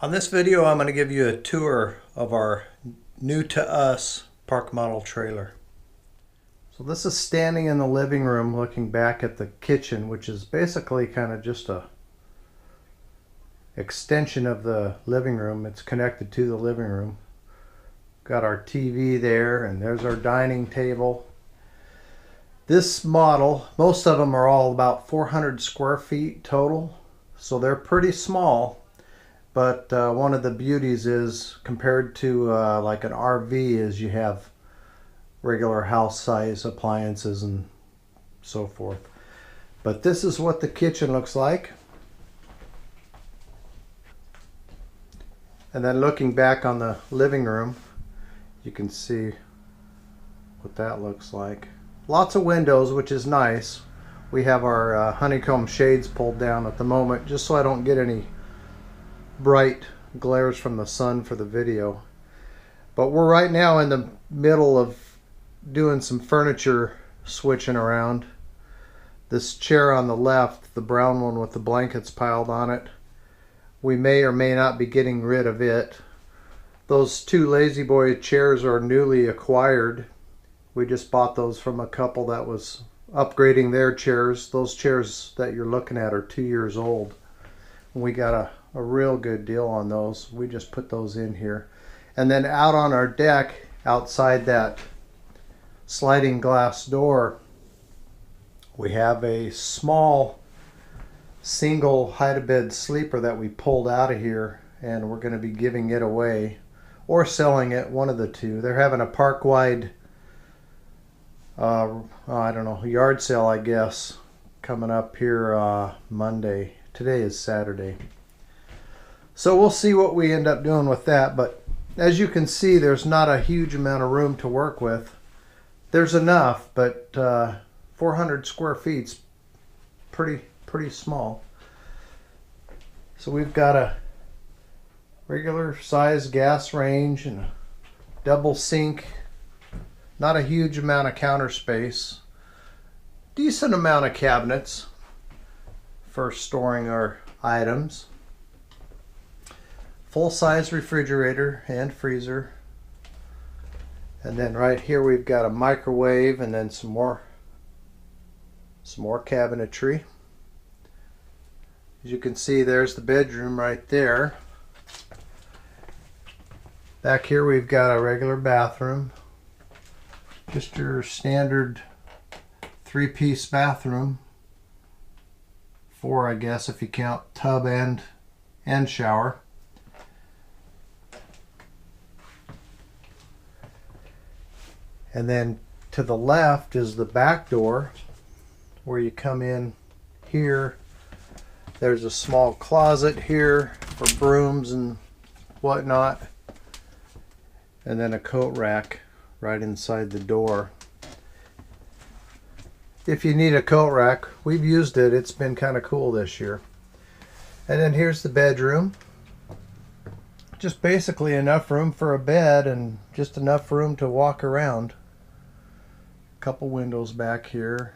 On this video, I'm going to give you a tour of our new to us park model trailer. So this is standing in the living room looking back at the kitchen, which is basically kind of just a extension of the living room. It's connected to the living room. Got our TV there, and there's our dining table. This model, most of them are all about 400 square feet total, so they're pretty small. But one of the beauties is, compared to like an RV, is you have regular house size appliances and so forth. But this is what the kitchen looks like. And then looking back on the living room, you can see what that looks like. Lots of windows, which is nice. We have our honeycomb shades pulled down at the moment, just so I don't get any bright glares from the sun for the video. But we're right now in the middle of doing some furniture switching around. This chair on the left, the brown one with the blankets piled on it, we may or may not be getting rid of it. Those two La-Z-Boy chairs are newly acquired. We just bought those from a couple that was upgrading their chairs. Those chairs that you're looking at are 2 years old. We got a real good deal on those. We just put those in here. And then out on our deck, outside that sliding glass door, we have a small single hide-a-bed sleeper that we pulled out of here, and we're going to be giving it away or selling it, one of the two. They're having a park-wide I don't know, yard sale, I guess, coming up here Monday. Today is Saturday. So we'll see what we end up doing with that. But as you can see, there's not a huge amount of room to work with. There's enough, but 400 square feet's pretty small. So we've got a regular size gas range and a double sink. Not a huge amount of counter space. Decent amount of cabinets for storing our items. Full-size refrigerator and freezer. And then right here we've got a microwave, and then some more cabinetry. As you can see, there's the bedroom right there. Back here we've got a regular bathroom. Just your standard 3-piece bathroom. 4, I guess, if you count tub and shower. And then to the left is the back door, where you come in here. There's a small closet here for brooms and whatnot. And then a coat rack right inside the door. If you need a coat rack, we've used it. It's been kind of cool this year. And then here's the bedroom. Just basically enough room for a bed and just enough room to walk around. Couple windows back here.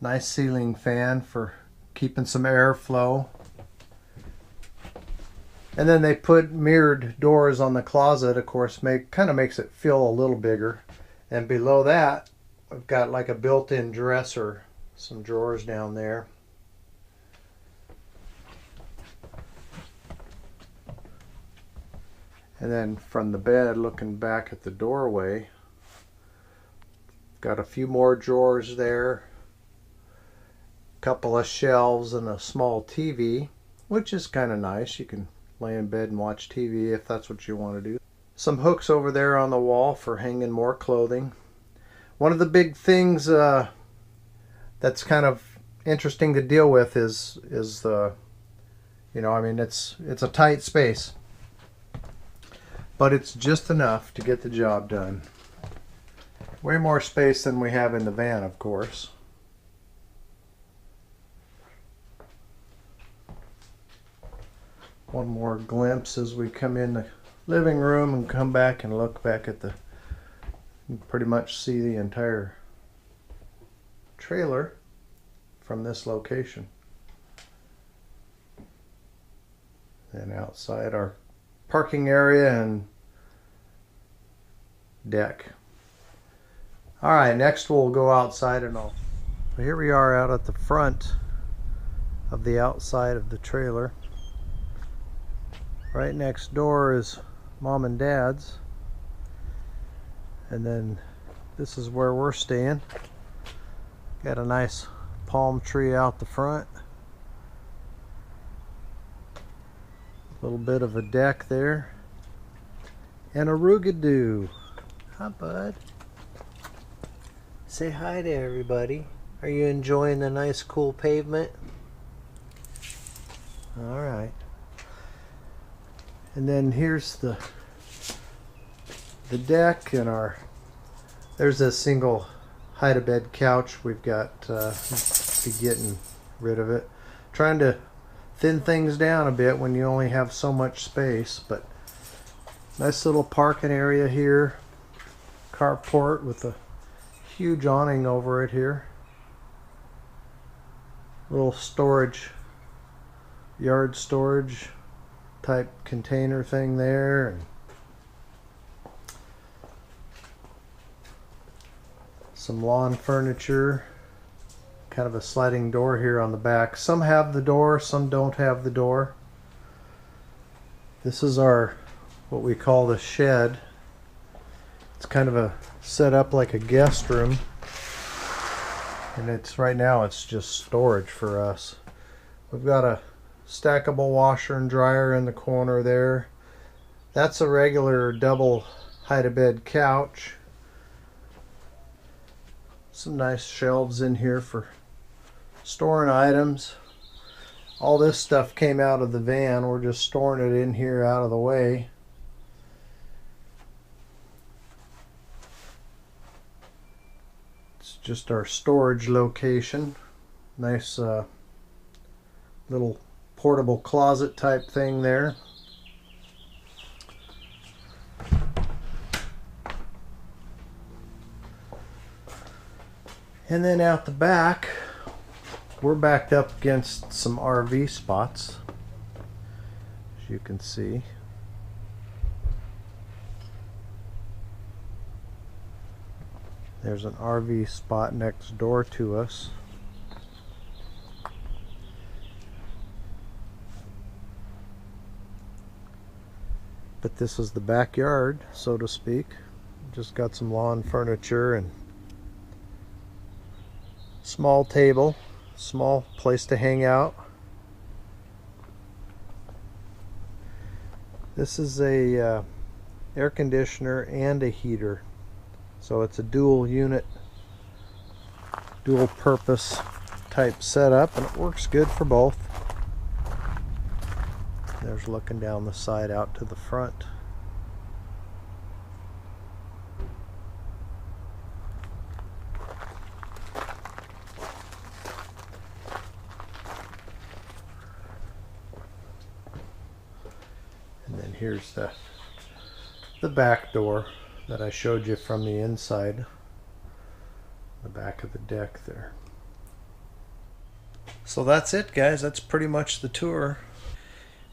Nice ceiling fan for keeping some airflow. And then they put mirrored doors on the closet, of course, kind of makes it feel a little bigger. And below that, we've got like a built-in dresser, some drawers down there. And then from the bed, looking back at the doorway, got a few more drawers there, a couple of shelves, and a small TV, which is kind of nice. You can lay in bed and watch TV if that's what you want to do. Some hooks over there on the wall for hanging more clothing. One of the big things that's kind of interesting to deal with is the, I mean, it's a tight space, but it's just enough to get the job done. Way more space than we have in the van, of course. One more glimpse as we come in the living room and come back and look back at you can pretty much see the entire trailer from this location. And outside our parking area and deck. Alright, next we'll go outside and all. Here we are out at the front of the outside of the trailer. Right next door is Mom and Dad's. And then this is where we're staying. Got a nice palm tree out the front. A little bit of a deck there. And a Rugadoo. Hi, bud. Say hi to everybody. Are you enjoying the nice cool pavement? Alright. And then here's the deck and there's a single hide-a-bed couch. We've got be getting rid of it. Trying to thin things down a bit when you only have so much space, but nice little parking area here. Carport with a huge awning over it here. Little storage, yard storage type container thing there. And some lawn furniture. Kind of a sliding door here on the back. Some have the door, some don't have the door. This is our, what we call the shed. It's kind of a set up like a guest room. And it's right now it's just storage for us. We've got a stackable washer and dryer in the corner there. That's a regular double hide-a-bed couch. Some nice shelves in here for storing items. All this stuff came out of the van. We're just storing it in here out of the way. It's just our storage location. Nice little portable closet type thing there. And then out the back, we're backed up against some RV spots, as you can see. There's an RV spot next door to us. But this is the backyard, so to speak. Just got some lawn furniture and small table, small place to hang out. This is a air conditioner and a heater, so it's a dual unit, dual purpose type setup, and it works good for both. There's looking down the side out to the front. And then here's the back door that I showed you from the inside, the back of the deck there. So that's it, guys. That's pretty much the tour.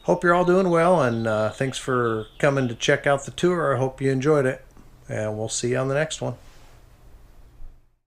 Hope you're all doing well, and thanks for coming to check out the tour. I hope you enjoyed it, and we'll see you on the next one.